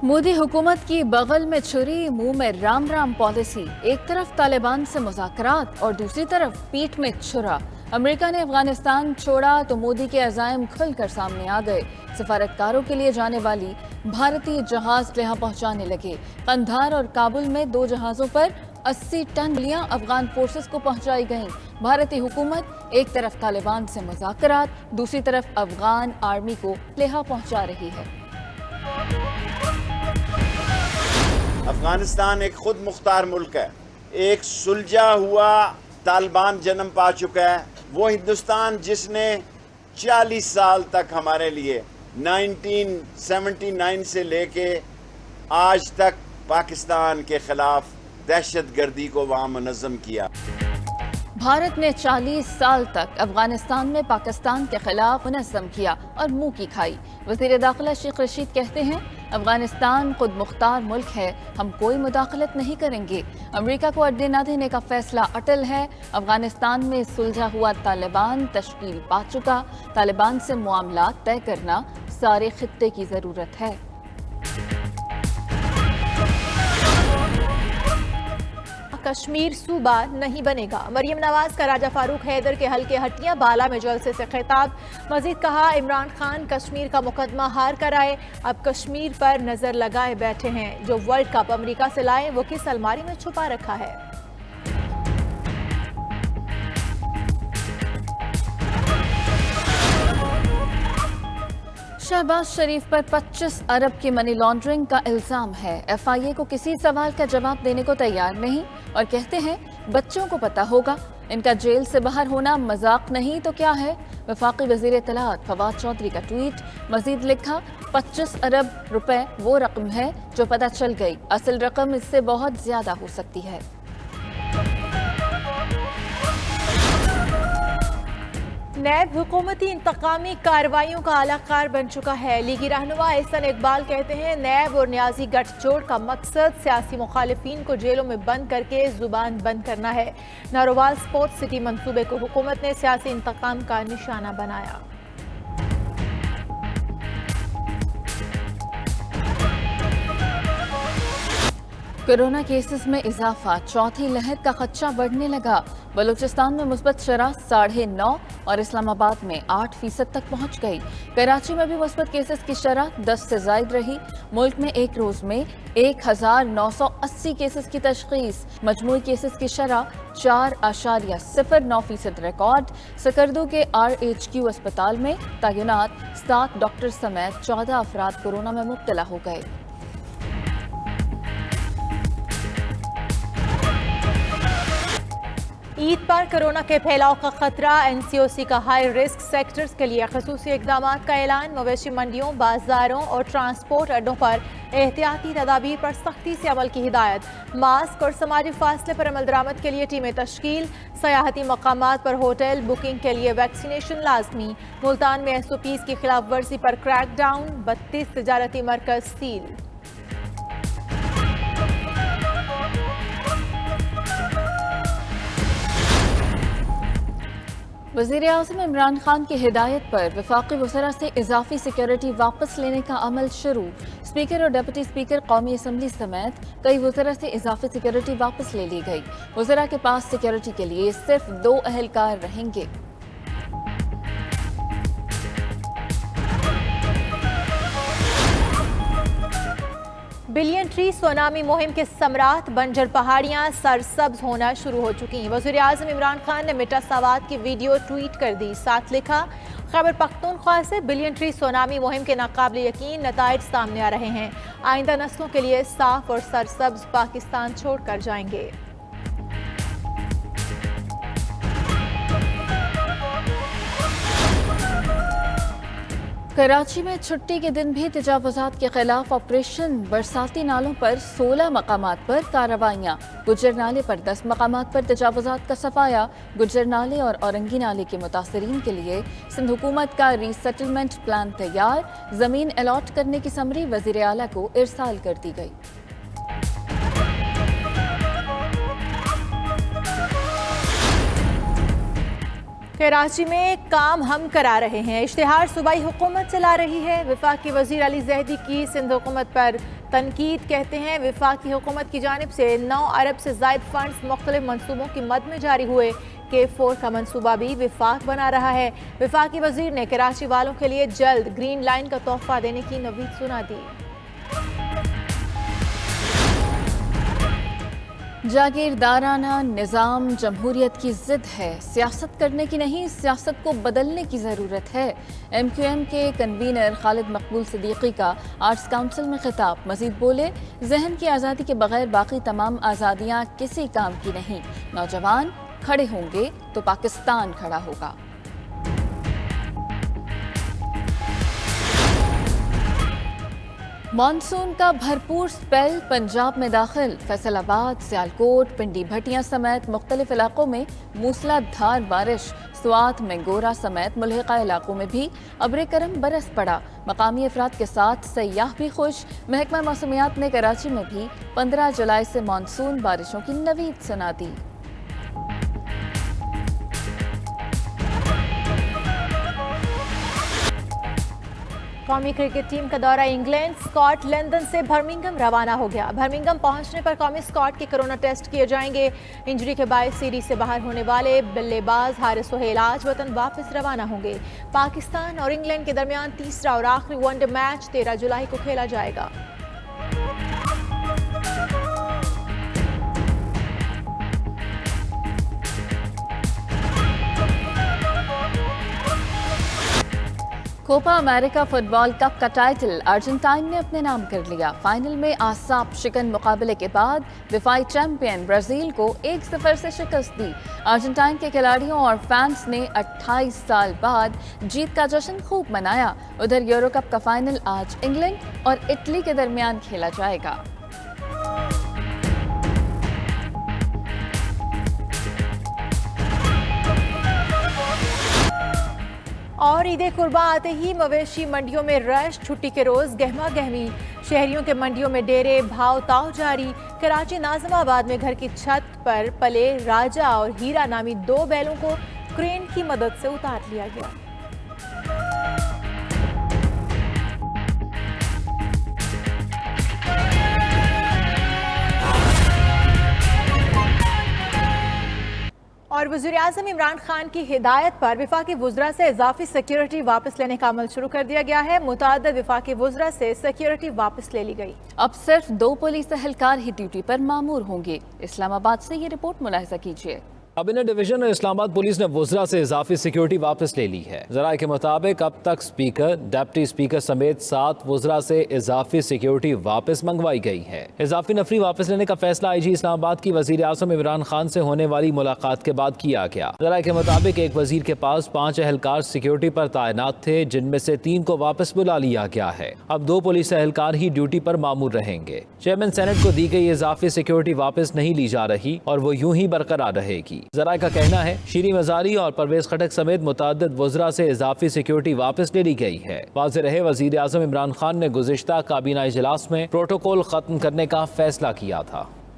मोदी हुकूमत की बगल में छुरी मुंह में राम राम पॉलिसी। एक तरफ तालिबान से मुज़ाकरात और दूसरी तरफ पीठ में छुरा। अमेरिका ने अफगानिस्तान छोड़ा तो मोदी के अज़ाइम खुलकर सामने आ गए। सफारतकारों के लिए जाने वाली भारतीय जहाज यहाँ पहुंचाने लगे। कंधार और काबुल में 2 जहाजों पर 80 टन गोलियां अफगान फोर्सेस को पहुंचाई गईं। भारतीय हुकूमत एक तरफ तालिबान से मुज़ाकरात, दूसरी तरफ अफगान आर्मी को लेहा पहुंचा रही है। अफगानिस्तान एक खुद मुख्तार मुल्क है। एक सुलझा हुआ तालिबान जन्म पा चुका है। वो हिंदुस्तान जिसने 40 साल तक हमारे लिए 1979 से लेके आज तक पाकिस्तान के खिलाफ दहशतगर्दी को वहां मुनज़्ज़म किया। भारत ने 40 साल तक अफगानिस्तान में पाकिस्तान के खिलाफ मुनज़्ज़म किया और मुंह की खाई। वज़ीर दाखिला शेख रशीद कहते हैं, अफगानिस्तान खुद मुख्तार मुल्क है, हम कोई मुदाखलत नहीं करेंगे। अमेरिका को अड्डे न देने का फैसला अटल है। अफगानिस्तान में सुलझा हुआ तालिबान तश्कील पा चुका। तालिबान से मामला तय करना सारे खित्ते की ज़रूरत है। कश्मीर सूबा नहीं बनेगा। मरियम नवाज का राजा फारूक हैदर के हल्के हटियां बाला में जलसे से खिताब। मजीद कहा, इमरान खान कश्मीर का मुकदमा हार कर आए, अब कश्मीर पर नजर लगाए बैठे हैं। जो वर्ल्ड कप अमेरिका से लाए वो किस अलमारी में छुपा रखा है। शहबाज शरीफ पर 25 अरब की मनी लॉन्ड्रिंग का इल्जाम है। FIA को किसी सवाल का जवाब देने को तैयार नहीं और कहते हैं बच्चों को पता होगा। इनका जेल से बाहर होना मजाक नहीं तो क्या है। वफाकी वजीर इत्तलात फवाद चौधरी का ट्वीट। मजीद लिखा, 25 अरब रुपए वो रकम है जो पता चल गई, असल रकम इससे बहुत ज्यादा हो सकती है। नैब हुकूमती इंतकामी कार्रवाइयों का आलाकार बन चुका है। लीगी रहनुमा एहसन इकबाल कहते हैं, नैब और न्याजी गठजोड़ का मकसद सियासी मुखालिफिन को जेलों में बंद करके जुबान बंद करना है। नारोवाल स्पोर्ट्स सिटी मंसूबे को हुकूमत ने सियासी इंतकाम का निशाना बनाया। कोरोना केसेस में इजाफा, चौथी लहर का खदशा बढ़ने लगा। बलूचिस्तान में मुस्बत शरह 9.5 और इस्लामाबाद में 8% तक पहुंच गई। कराची में भी मुस्बत केसेस की शरह 10 से जायद रही। मुल्क में एक रोज में 1980 केसेस की तशखीस। मजमूई केसेस की शरह 4.09% रिकॉर्ड। सकर्दू के RHQ अस्पताल में तैनात 7 डॉक्टर समेत 14 अफराद कोरोना में मुब्तला हो गए। ईद पर कोरोना के फैलाव का खतरा। NCOC का हाई रिस्क सेक्टर्स के लिए खसूसी इक़दामात का ऐलान। मवेशी मंडियों, बाजारों और ट्रांसपोर्ट अड्डों पर एहतियाती तदाबीर पर सख्ती से अमल की हिदायत। मास्क और समाजी फासले पर अमल दरामद के लिए टीमें तश्कील। सयाहती मकामात पर होटल बुकिंग के लिए वैक्सीनेशन लाजमी। मुल्तान में SOPs की खिलाफ वर्जी पर क्रैकडाउन। 32 तिजारती मरकज सील। वज़ीर आज़म इमरान खान की हिदायत पर वफाकी वज़रा से इजाफी सिक्योरिटी वापस लेने का अमल शुरू। स्पीकर और डिप्टी स्पीकर कौमी असम्बली समेत कई वज़रा से इजाफी सिक्योरिटी वापस ले ली गई। वज़रा के पास सिक्योरिटी के लिए सिर्फ 2 अहलकार रहेंगे। बिलियन ट्री सुनामी मुहिम के सम्राट बंजर पहाड़ियां सरसब्ज होना शुरू हो चुकी। वज़ीर आज़म इमरान खान ने मिटा सवाद की वीडियो ट्वीट कर दी। साथ लिखा, खैबर पख्तूनख्वा से बिलियन ट्री सुनामी मुहिम के नाकाबिल यकीन नताइज सामने आ रहे हैं। आइंदा नस्लों के लिए साफ और सरसब्ज पाकिस्तान छोड़कर जाएंगे। कराची में छुट्टी के दिन भी तजावुज़ात के खिलाफ ऑपरेशन। बरसाती नालों पर 16 मकामात पर कार्रवाइयाँ। गुज्जर नाले पर 10 मकामात पर तजावुज़ात का सफाया। गुज्जर नाले और औरंगी नाले के मुतासरीन के लिए सिंध हुकूमत का रीसेटलमेंट प्लान तैयार। ज़मीन अलॉट करने की समरी वज़ीर आला को इरसाल कर दी गई। कराची में काम हम करा रहे हैं, इश्तिहार सूबाई हुकूमत चला रही है। वफाकी वजीर अली जहदी की सिंध हुकूमत पर तनकीद कहते हैं वफाकी हुकूमत की जानिब से 9 अरब से ज़ायद फंड्स मुख्तलिफ मनसूबों की मद में जारी हुए। K4 का मनसूबा भी विफाक बना रहा है। वफाकी वजीर ने कराची वालों के लिए जल्द ग्रीन लाइन का तोहफा देने की नवीद सुना दी। जागीरदाराना निज़ाम जमहूरियत की ज़िद है, सियासत करने की नहीं, सियासत को बदलने की ज़रूरत है। MQM के कन्वीनर खालिद मकबूल सिद्दीकी का आर्ट्स काउंसिल में खिताब। मजीद बोले, जहन की आज़ादी के बगैर बाकी तमाम आज़ादियाँ किसी काम की नहीं। नौजवान खड़े होंगे तो पाकिस्तान खड़ा होगा। मानसून का भरपूर स्पेल पंजाब में दाखिल। फैसलाबाद, सियालकोट, पिंडी भटियां समेत मुख्तलिफ इलाकों में मूसलाधार बारिश। स्वात में गोरा समेत मुल्हिका इलाकों में भी अब्र करम बरस पड़ा। मकामी अफराद के साथ सयाह भी खुश। महकमा मौसमियात ने कराची में भी 15 जुलाई से मानसून बारिशों की नवीद सुना दी। कौमी क्रिकेट टीम का दौरा इंग्लैंड, स्कॉट लंदन से बर्मिंघम रवाना हो गया। बर्मिंघम पहुंचने पर कौमी स्क्वाड के कोरोना टेस्ट किए जाएंगे। इंजरी के बायस सीरीज से बाहर होने वाले बल्लेबाज हारिस सोहेल आज वतन वापस रवाना होंगे। पाकिस्तान और इंग्लैंड के दरमियान तीसरा और आखिरी वनडे मैच 13 जुलाई को खेला जाएगा। कोपा अमेरिका फुटबॉल कप का टाइटल अर्जेंटाइन ने अपने नाम कर लिया। फाइनल में आसाब शिकन मुकाबले के बाद दिफाई चैंपियन ब्राजील को 1-0 से शिकस्त दी। अर्जेंटाइन के खिलाड़ियों और फैंस ने 28 साल बाद जीत का जश्न खूब मनाया। उधर यूरो कप का फाइनल आज इंग्लैंड और इटली के दरमियान खेला जाएगा। और ईद कुर्बान आते ही मवेशी मंडियों में रश। छुट्टी के रोज गहमा गहमी, शहरियों के मंडियों में डेरे, भाव ताव जारी। कराची नाज़िमाबाद में घर की छत पर पले राजा और हीरा नामी 2 बैलों को क्रेन की मदद से उतार लिया गया। और वज़ीर-ए-आज़म इमरान खान की हिदायत पर वफाकी वुज़रा से इजाफी सिक्योरिटी वापस लेने का अमल शुरू कर दिया गया है। मुताद्दिद वफाकी वुज़रा से सिक्योरिटी वापस ले ली गई। अब सिर्फ 2 पुलिस एहलकार ही ड्यूटी पर मामूर होंगे। इस्लामाबाद से ये रिपोर्ट मुलाहिजा कीजिए। कैबिनेट डिवीजन और इस्लामाबाद पुलिस ने वुज़रा से इजाफी सिक्योरिटी वापस ले ली है। ज़राए के मुताबिक अब तक स्पीकर, डिप्टी स्पीकर समेत 7 वुज़रा से इजाफी सिक्योरिटी वापस मंगवाई गई है। इजाफी नफरी वापस लेने का फैसला IG इस्लामाबाद की वज़ीर आज़म इमरान खान से होने वाली मुलाकात के बाद किया गया। ज़राए के मुताबिक एक वज़ीर के पास 5 एहलकार सिक्योरिटी पर तैनात थे, जिनमें से 3 को वापस बुला लिया गया है। अब 2 पुलिस एहलकार ही ड्यूटी पर मामूर रहेंगे। चेयरमैन सेनेट को दी गई इजाफी सिक्योरिटी वापस नहीं ली जा रही और वो यूं ही बरकरार रहेगी। ज़राए का कहना है शीरी मजारी और परवेज खटक समेत मुताद्दिद वुज़रा से इजाफी सिक्योरिटी वापस ले ली गई है। वाज़ेह रहे वज़ीर आज़म इमरान खान ने गुज़िश्ता काबीना इजलास में प्रोटोकॉल खत्म करने का फैसला किया था।